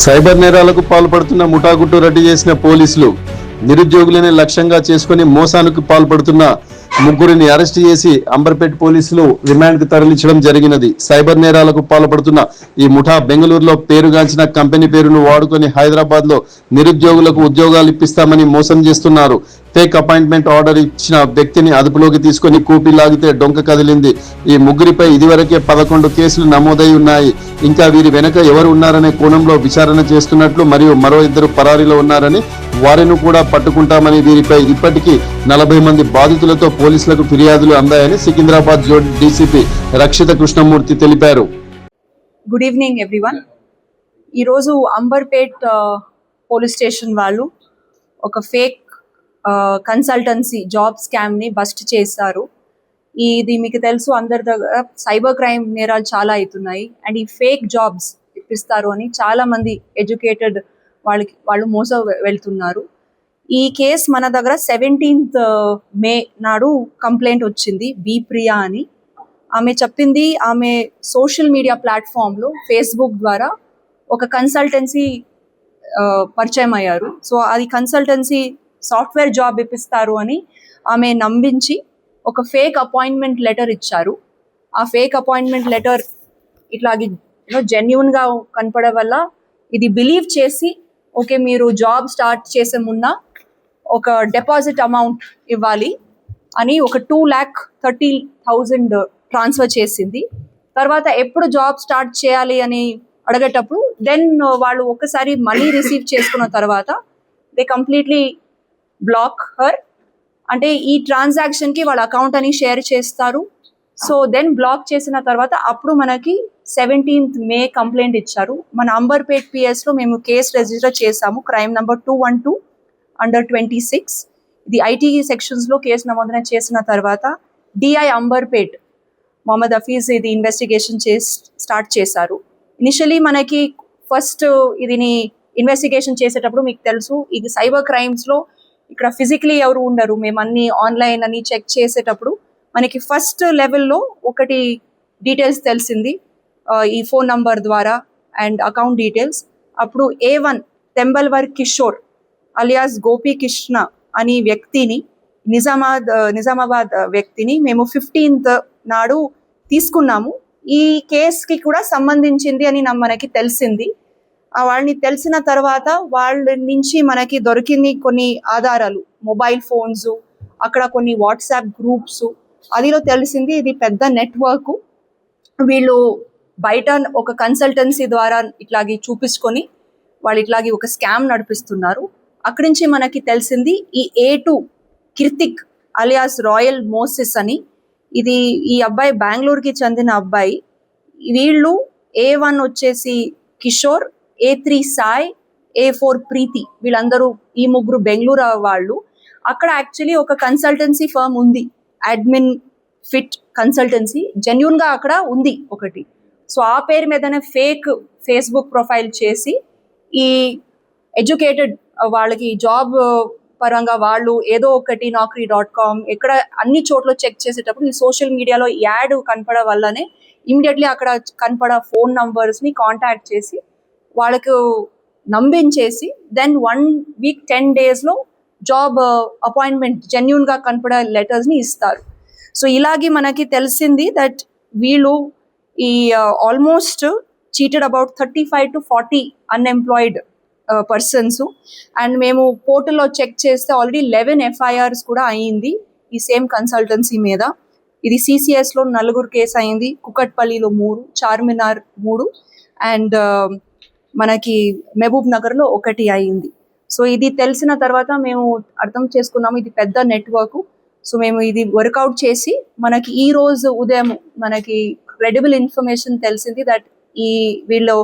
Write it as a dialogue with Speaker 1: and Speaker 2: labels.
Speaker 1: Cyber నేరాలకు పాల్పడుతున్న ముఠాగుట్టు రద్దు చేసిన పోలీసులు నిరుద్యోగులనే లక్ష్యంగా చేసుకుని మోసానికి పాల్పడుతున్న ముగ్గురిని అరెస్ట్ చేసి అంబర్పేట్ పోలీసులు రిమాండ్ కు తరలించడం జరిగినది. సైబర్ నేరాలకు పాల్పడుతున్న ఈ ముఠా బెంగళూరులో పేరుగాంచిన కంపెనీ పేరును వాడుకొని హైదరాబాద్ లో నిరుద్యోగులకు ఉద్యోగాలు ఇప్పిస్తామని మోసం చేస్తున్నారు. ఫేక్ అపాయింట్మెంట్ ఆర్డర్ ఇచ్చిన వ్యక్తిని అదుపులోకి తీసుకుని కూపి లాగితే డొంక కదిలింది. ఈ ముగ్గురిపై ఇదివరకే 11 కేసులు నమోదై ఉన్నాయి. ఇంకా వీరి వెనక ఎవరు ఉన్నారనే కోణంలో విచారణ చేస్తున్నట్లు మరియు మరో 2 పరారీలో ఉన్నారని, వారిని కూడా పట్టుకుంటామని, వీరిపై ఇప్పటికీ 40 మంది బాధితులతో పోలీసులకు ఫిర్యాదులు అందాయని సికింద్రాబాద్ జోన్ డీసీపీ రక్షిత కృష్ణమూర్తి తెలిపారు.
Speaker 2: Good evening everyone. ఈరోజు అంబర్పేట్ పోలీస్ స్టేషన్ వాళ్ళు ఒక ఫేక్ కన్సల్టెన్సీ జాబ్ స్కామ్ని బస్ట్ చేశారు. ఇది మీకు తెలుసు, అందరి దగ్గర సైబర్ క్రైమ్ నేరాలు చాలా అవుతున్నాయి అండ్ ఈ ఫేక్ జాబ్స్ ఇప్పిస్తారు అని చాలా మంది ఎడ్యుకేటెడ్ వాళ్ళు మోసం వెళ్తున్నారు. ఈ కేసు మన దగ్గర 17th మే నాడు కంప్లైంట్ వచ్చింది. బి ప్రియా అని ఆమె చెప్పింది, ఆమె సోషల్ మీడియా ప్లాట్ఫామ్లో ఫేస్బుక్ ద్వారా ఒక కన్సల్టెన్సీ పరిచయం అయ్యారు. సో అది కన్సల్టెన్సీ సాఫ్ట్వేర్ జాబ్ ఇప్పిస్తారు అని ఆమె నమ్మించి ఒక ఫేక్ అపాయింట్మెంట్ లెటర్ ఇచ్చారు. ఆ ఫేక్ అపాయింట్మెంట్ లెటర్ ఇట్లాగే జెన్యున్గా కనపడే వల్ల ఇది బిలీవ్ చేసి, ఓకే మీరు జాబ్ స్టార్ట్ చేసే మున్న ఒక డిపాజిట్ అమౌంట్ ఇవ్వాలి అని ఒక 2,30,000 ట్రాన్స్ఫర్ చేసింది. తర్వాత ఎప్పుడు జాబ్ స్టార్ట్ చేయాలి అని అడిగేటప్పుడు దెన్ వాళ్ళు ఒకసారి మనీ రిసీవ్ చేసుకున్న తర్వాత దే కంప్లీట్లీ బ్లాక్ హర్, అంటే ఈ ట్రాన్సాక్షన్కి వాళ్ళ అకౌంట్ అని షేర్ చేస్తారు. సో దెన్ బ్లాక్ చేసిన తర్వాత అప్పుడు మనకి 17th మే కంప్లైంట్ ఇచ్చారు. మన అంబర్పేట్ పిఎస్లో మేము కేసు రిజిస్టర్ చేసాము, క్రైమ్ నంబర్ 212/26. ఇది ఐటీ సెక్షన్స్లో కేసు నమోదన చేసిన తర్వాత డిఐ అంబర్పేట్ మొహమ్మద్ హఫీజ్ ఇది ఇన్వెస్టిగేషన్ స్టార్ట్ చేశారు. ఇనిషియలీ మనకి ఫస్ట్ ఇదిని ఇన్వెస్టిగేషన్ చేసేటప్పుడు మీకు తెలుసు, ఇది సైబర్ క్రైమ్స్లో ఇక్కడ ఫిజికలీ ఎవరు ఉండరు, మేము అన్ని ఆన్లైన్ అని చెక్ చేసేటప్పుడు మనకి ఫస్ట్ లెవెల్లో ఒకటి డీటెయిల్స్ తెలిసింది ఈ ఫోన్ నంబర్ ద్వారా అండ్ అకౌంట్ డీటెయిల్స్. అప్పుడు A1 తెంబల్వర్ కిషోర్ అలియాస్ గోపి కృష్ణ అని వ్యక్తిని నిజామాబాద్ వ్యక్తిని మేము 15th నాడు తీసుకున్నాము. ఈ కేసుకి కూడా సంబంధించింది అని మనకి తెలిసింది. వాళ్ళని తెలిసిన తర్వాత వాళ్ళ నుంచి మనకి దొరికింది కొన్ని ఆధారాలు, మొబైల్ ఫోన్స్, అక్కడ కొన్ని వాట్సాప్ గ్రూప్స్. అదిలో తెలిసింది ఇది పెద్ద నెట్వర్క్. వీళ్ళు బయట ఒక కన్సల్టెన్సీ ద్వారా ఇట్లాగే చూపించుకొని వాళ్ళు ఇట్లాగే ఒక స్కామ్ నడిపిస్తున్నారు. అక్కడి నుంచి మనకి తెలిసింది ఈ A2 కిర్తిక్ అలియాస్ రాయల్ మోసిస్ అని, ఇది ఈ అబ్బాయి బెంగళూరుకి చెందిన అబ్బాయి. వీళ్ళు A1 వచ్చేసి కిషోర్, A3 సాయ్, A4 ప్రీతి, వీళ్ళందరూ ఈ ముగ్గురు బెంగళూరు వాళ్ళు. అక్కడ యాక్చువల్లీ ఒక కన్సల్టెన్సీ ఫర్మ్ ఉంది, అడ్మిన్ ఫిట్ కన్సల్టెన్సీ, జెన్యున్గా అక్కడ ఉంది ఒకటి. సో ఆ పేరు మీదనే ఫేక్ ఫేస్బుక్ ప్రొఫైల్ చేసి ఈ ఎడ్యుకేటెడ్ వాళ్ళకి జాబ్ పరంగా వాళ్ళు ఏదో ఒకటి naukri.com ఎక్కడ అన్ని చోట్ల చెక్ చేసేటప్పుడు ఈ సోషల్ మీడియాలో యాడ్ కనపడ వల్లనే ఇమీడియట్లీ అక్కడ కనపడ ఫోన్ నంబర్స్ని కాంటాక్ట్ చేసి వాళ్ళకు నమ్మించేసి దెన్ 1 week 10 daysలో జాబ్ అపాయింట్మెంట్ జెన్యున్గా కనపడే లెటర్స్ని ఇస్తారు. సో ఇలాగే మనకి తెలిసింది దట్ వీళ్ళు ఈ almost cheated about 35 to 40 unemployed persons. And మేము పోర్టల్లో చెక్ చేస్తే ఆల్రెడీ 11 FIRs కూడా అయ్యింది ఈ సేమ్ కన్సల్టెన్సీ మీద. ఇది CCSలో 4 కేసు అయింది, కుకట్పల్లిలో 3, చార్మినార్ 3 అండ్ మనకి మహబూబ్ నగర్లో 1 అయింది. సో ఇది తెలిసిన తర్వాత మేము అర్థం చేసుకున్నాము ఇది పెద్ద నెట్వర్క్. సో మేము ఇది వర్కౌట్ చేసి మనకి ఈ రోజు ఉదయం మనకి క్రెడిబుల్ ఇన్ఫర్మేషన్ తెలిసింది దట్ వీళ్ళు